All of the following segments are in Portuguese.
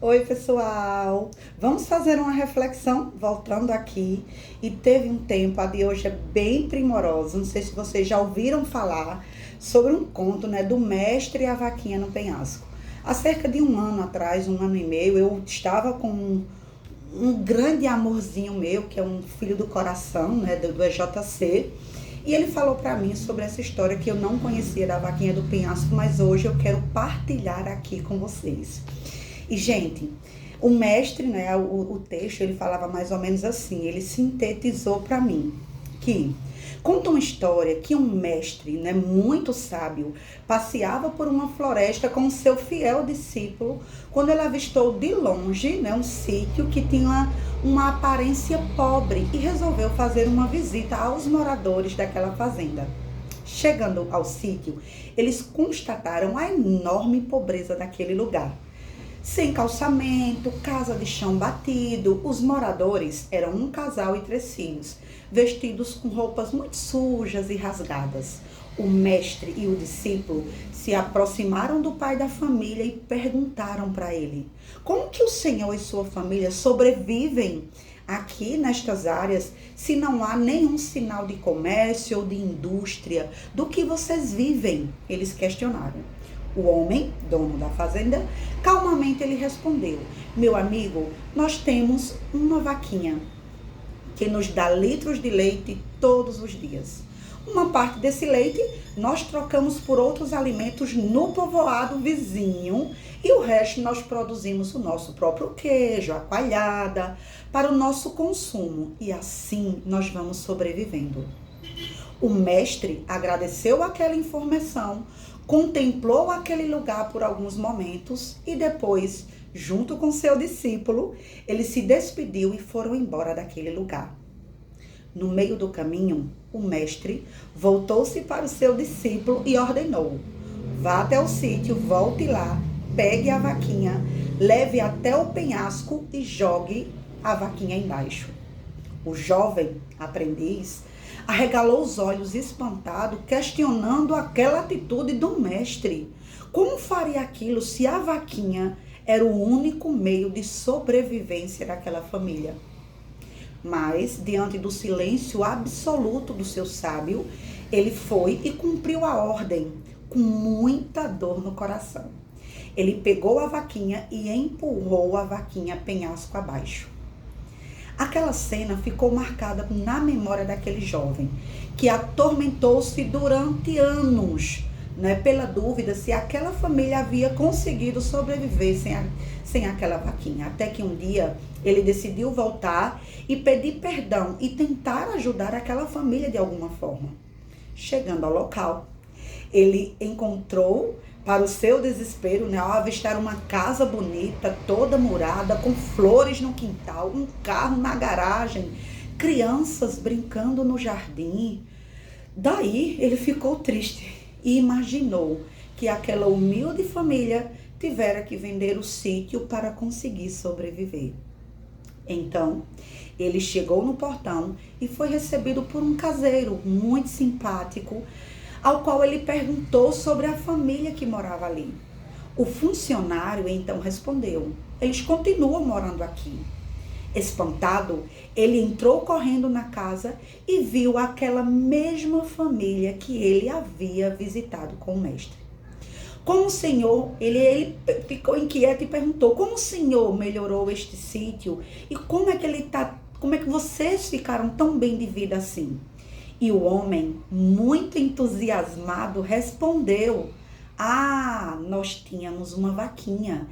Oi, pessoal! Vamos fazer uma reflexão voltando aqui. E teve um tempo, a de hoje é bem primorosa. Não sei se vocês já ouviram falar sobre um conto, né, do mestre e a vaquinha no penhasco. Há cerca de um ano atrás, um ano e meio, eu estava com um grande amorzinho meu, que é um filho do coração, né, do EJC. E ele falou para mim sobre essa história que eu não conhecia da vaquinha do penhasco, mas hoje eu quero partilhar aqui com vocês. E, gente, o mestre, né, o texto, ele falava mais ou menos assim, ele sintetizou para mim que conta uma história que um mestre, né, muito sábio, passeava por uma floresta com seu fiel discípulo, quando ele avistou de longe, né, um sítio que tinha uma aparência pobre e resolveu fazer uma visita aos moradores daquela fazenda. Chegando ao sítio, eles constataram a enorme pobreza daquele lugar. Sem calçamento, casa de chão batido, os moradores eram um casal e 3 filhos, vestidos com roupas muito sujas e rasgadas. O mestre e o discípulo se aproximaram do pai da família e perguntaram para ele: como que o senhor e sua família sobrevivem aqui nestas áreas se não há nenhum sinal de comércio ou de indústria? Do que vocês vivem? Eles questionaram. O homem, dono da fazenda, calmamente ele respondeu: meu amigo, nós temos uma vaquinha que nos dá litros de leite todos os dias. Uma parte desse leite nós trocamos por outros alimentos no povoado vizinho e o resto nós produzimos o nosso próprio queijo, a coalhada, para o nosso consumo, e assim nós vamos sobrevivendo. O mestre agradeceu aquela informação, contemplou aquele lugar por alguns momentos e depois, junto com seu discípulo, ele se despediu e foram embora daquele lugar. No meio do caminho, o mestre voltou-se para o seu discípulo e ordenou: vá até o sítio, volte lá, pegue a vaquinha, leve até o penhasco e jogue a vaquinha embaixo. O jovem aprendiz arregalou os olhos espantado, questionando aquela atitude do mestre. Como faria aquilo se a vaquinha era o único meio de sobrevivência daquela família? Mas, diante do silêncio absoluto do seu sábio, ele foi e cumpriu a ordem, com muita dor no coração. Ele pegou a vaquinha e empurrou a vaquinha penhasco abaixo. Aquela cena ficou marcada na memória daquele jovem, que atormentou-se durante anos, né, pela dúvida se aquela família havia conseguido sobreviver sem aquela vaquinha. Até que um dia ele decidiu voltar e pedir perdão e tentar ajudar aquela família de alguma forma. Chegando ao local, ele encontrou, para o seu desespero, né, ao avistar uma casa bonita, toda murada, com flores no quintal, um carro na garagem, crianças brincando no jardim. Daí ele ficou triste e imaginou que aquela humilde família tivera que vender o sítio para conseguir sobreviver. Então, ele chegou no portão e foi recebido por um caseiro muito simpático, ao qual ele perguntou sobre a família que morava ali. O funcionário então respondeu: eles continuam morando aqui. Espantado, ele entrou correndo na casa e viu aquela mesma família que ele havia visitado com o mestre. Como o senhor, ele ficou inquieto e perguntou: como o senhor melhorou este sítio e como é que vocês ficaram tão bem de vida assim? E o homem, muito entusiasmado, respondeu: nós tínhamos uma vaquinha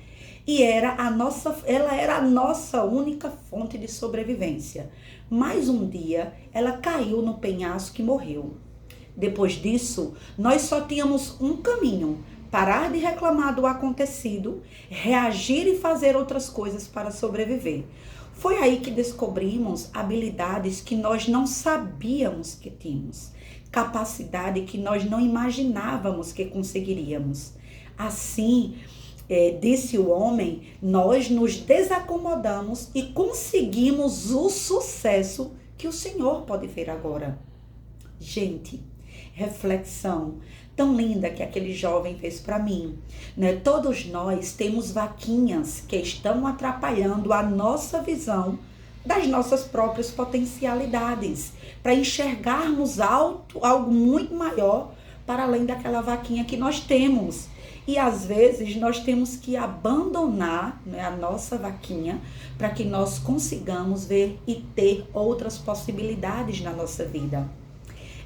e ela era a nossa única fonte de sobrevivência. Mas um dia ela caiu no penhasco e morreu. Depois disso, nós só tínhamos um caminho: parar de reclamar do acontecido, reagir e fazer outras coisas para sobreviver. Foi aí que descobrimos habilidades que nós não sabíamos que tínhamos, capacidade que nós não imaginávamos que conseguiríamos. Assim, disse o homem, nós nos desacomodamos e conseguimos o sucesso que o Senhor pode ver agora. Gente, reflexão. tão linda que aquele jovem fez para mim, né? Todos nós temos vaquinhas que estão atrapalhando a nossa visão das nossas próprias potencialidades, para enxergarmos algo muito maior para além daquela vaquinha que nós temos. E às vezes nós temos que abandonar, né, a nossa vaquinha para que nós consigamos ver e ter outras possibilidades na nossa vida.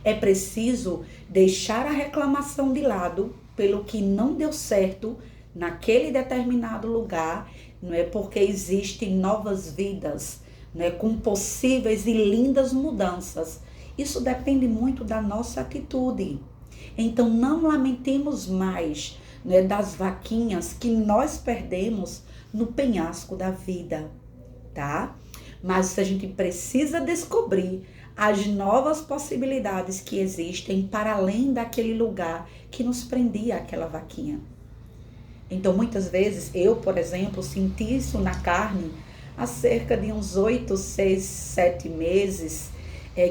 É preciso deixar a reclamação de lado pelo que não deu certo naquele determinado lugar, não é? Porque existem novas vidas, né, com possíveis e lindas mudanças. Isso depende muito da nossa atitude. Então não lamentemos mais, né, das vaquinhas que nós perdemos no penhasco da vida, tá? Mas a gente precisa descobrir as novas possibilidades que existem para além daquele lugar que nos prendia àquela vaquinha. Então, muitas vezes, eu, por exemplo, senti isso na carne há cerca de uns 8, 6, 7 meses,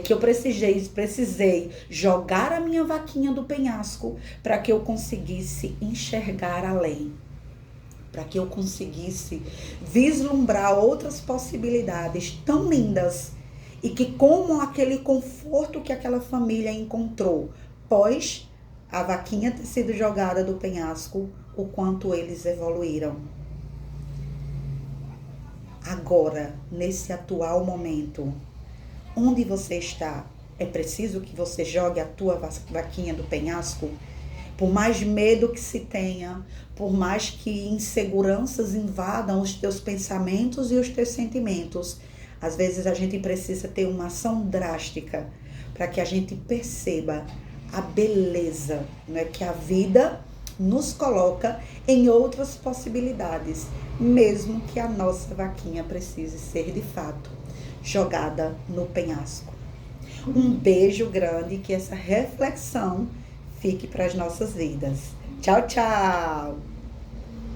que eu precisei jogar a minha vaquinha do penhasco para que eu conseguisse enxergar além, para que eu conseguisse vislumbrar outras possibilidades tão lindas e que, como aquele conforto que aquela família encontrou pós a vaquinha ter sido jogada do penhasco, o quanto eles evoluíram. Agora, nesse atual momento, onde você está? É preciso que você jogue a tua vaquinha do penhasco? Por mais medo que se tenha, por mais que inseguranças invadam os teus pensamentos e os teus sentimentos, às vezes a gente precisa ter uma ação drástica para que a gente perceba a beleza, né, que a vida nos coloca em outras possibilidades, mesmo que a nossa vaquinha precise ser de fato jogada no penhasco. Um beijo grande, que essa reflexão fique para as nossas vidas. Tchau, tchau!